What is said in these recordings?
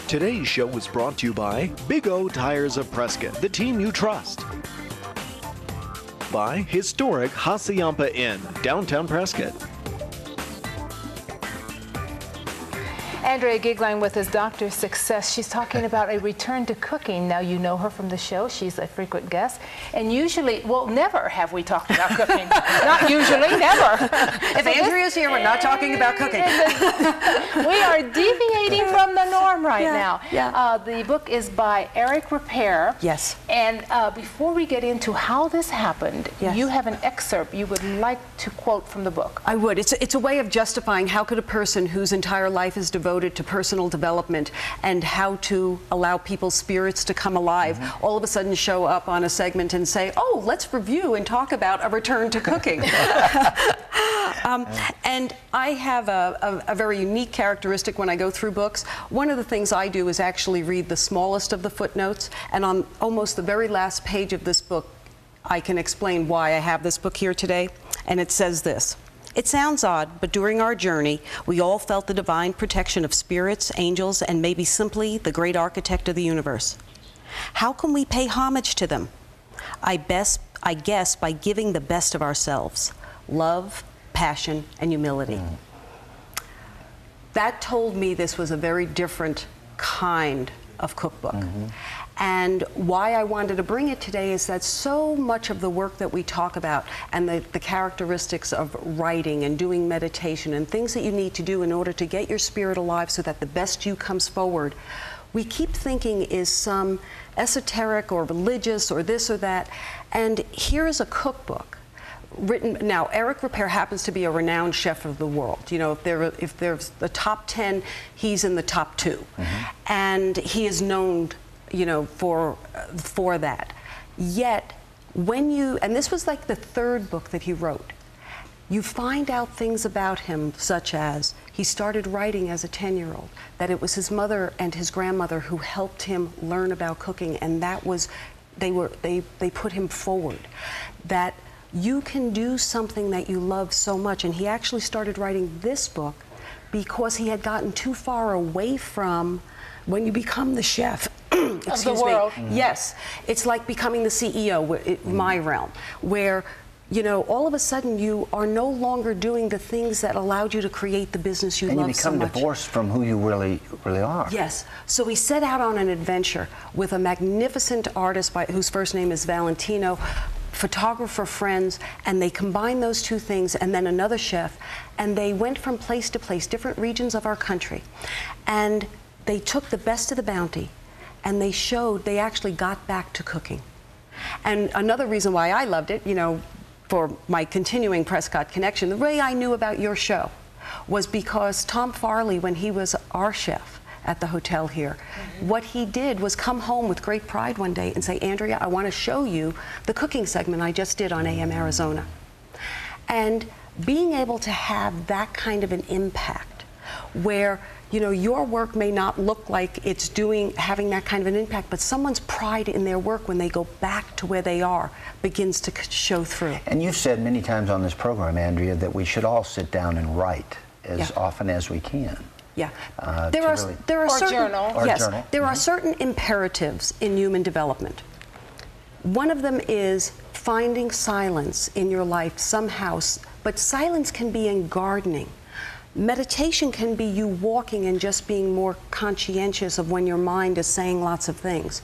Today's show was brought to you by Big O Tires of Prescott, the team you trust. By historic Hassayampa Inn, downtown Prescott. Andrea Goeglein with his Dr. Success. She's talking about a return to cooking. Now, you know her from the show. She's a frequent guest. And usually, well, never have we talked about cooking. Not usually, never. If Andrea's here, we're not talking about cooking. We are deviating from the norm right now. Yeah. The book is by Eric Repair. Yes. And before we get into how this happened, yes, you have an excerpt you would like to quote from the book. I would. It's a way of justifying how could a person whose entire life is devoted to personal development and how to allow people's spirits to come alive, all of a sudden show up on a segment and say, oh, let's review and talk about a return to cooking. And I have a very unique characteristic when I go through books. One of the things I do is actually read the smallest of the footnotes, and on almost the very last page of this book, I can explain why I have this book here today, and it says this. It sounds odd, but during our journey, we all felt the divine protection of spirits, angels, and maybe simply the great architect of the universe. How can we pay homage to them? I guess by giving the best of ourselves, love, passion, and humility. That told me this was a very different kind of cookbook. And why I wanted to bring it today is that so much of the work that we talk about and the characteristics of writing and doing meditation and things that you need to do in order to get your spirit alive so that the best you comes forward, we keep thinking is some esoteric or religious or this or that. And here is a cookbook written. Now, Eric Repair happens to be a renowned chef of the world. You know, if there's the top 10, he's in the top 2. And he is known, you know, for that. Yet, when you, and this was like the third book that he wrote, you find out things about him, such as he started writing as a 10-year-old, that it was his mother and his grandmother who helped him learn about cooking, and that was, they put him forward. That you can do something that you love so much, and he actually started writing this book because he had gotten too far away from, when you become the chef, of the world. Yes, it's like becoming the CEO in my realm, where, you know, all of a sudden you are no longer doing the things that allowed you to create the business you love so much. And you become divorced from who you really are. Yes. So he set out on an adventure with a magnificent artist whose first name is Valentino, photographer friends, and they combined those two things, and then another chef, and they went from place to place, different regions of our country, and they took the best of the bounty, and they actually got back to cooking. And another reason why I loved it, you know, for my continuing Prescott connection, the way I knew about your show was because Tom Farley, when he was our chef at the hotel here, what he did was come home with great pride one day and say, Andrea, I want to show you the cooking segment I just did on AM Arizona. And being able to have that kind of an impact where, you know, your work may not look like it's having that kind of an impact, but someone's pride in their work when they go back to where they are begins to show through. And you've said many times on this program, Andrea, that we should all sit down and write as often as we can. Yeah, there are certain imperatives in human development. One of them is finding silence in your life somehow, but silence can be in gardening. Meditation can be you walking and just being more conscientious of when your mind is saying lots of things.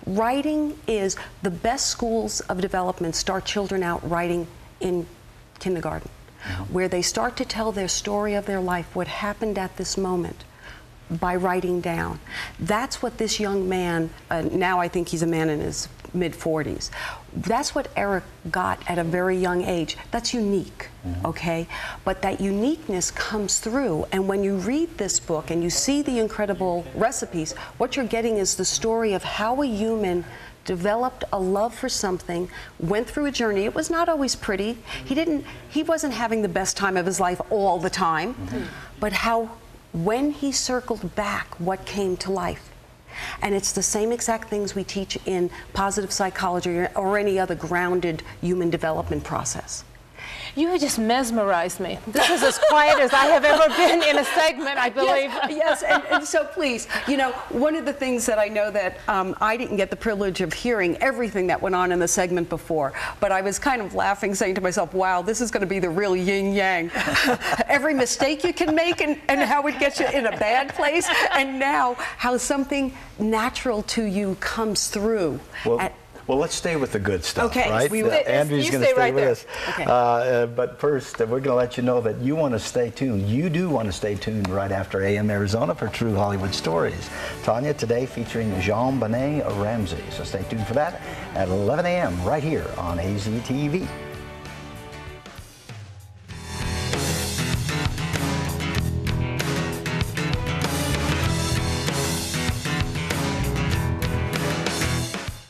Writing is the best schools of development. Start children out writing in kindergarten, where they start to tell their story of their life, what happened at this moment, by writing down. That's what this young man, now I think he's a man in his mid-40s, that's what Eric got at a very young age. That's unique, okay? But that uniqueness comes through, and when you read this book and you see the incredible recipes, what you're getting is the story of how a human developed a love for something, went through a journey. It was not always pretty. He wasn't having the best time of his life all the time, but how when he circled back, what came to life. And it's the same exact things we teach in positive psychology or any other grounded human development process. You just mesmerized me. This is as quiet as I have ever been in a segment, I believe. Yes, and so please, you know, one of the things that I know that I didn't get the privilege of hearing everything that went on in the segment before, but I was kind of laughing, saying to myself, wow, this is going to be the real yin-yang. Every mistake you can make and how it gets you in a bad place, and now how something natural to you comes through. Well, let's stay with the good stuff, okay, right? Andrew's going to stay with us. Okay. But first, we're going to let you know that you want to stay tuned. You do want to stay tuned right after AM Arizona for True Hollywood Stories. Tanya, today featuring JonBenet Ramsey. So stay tuned for that at 11 a.m. right here on AZTV.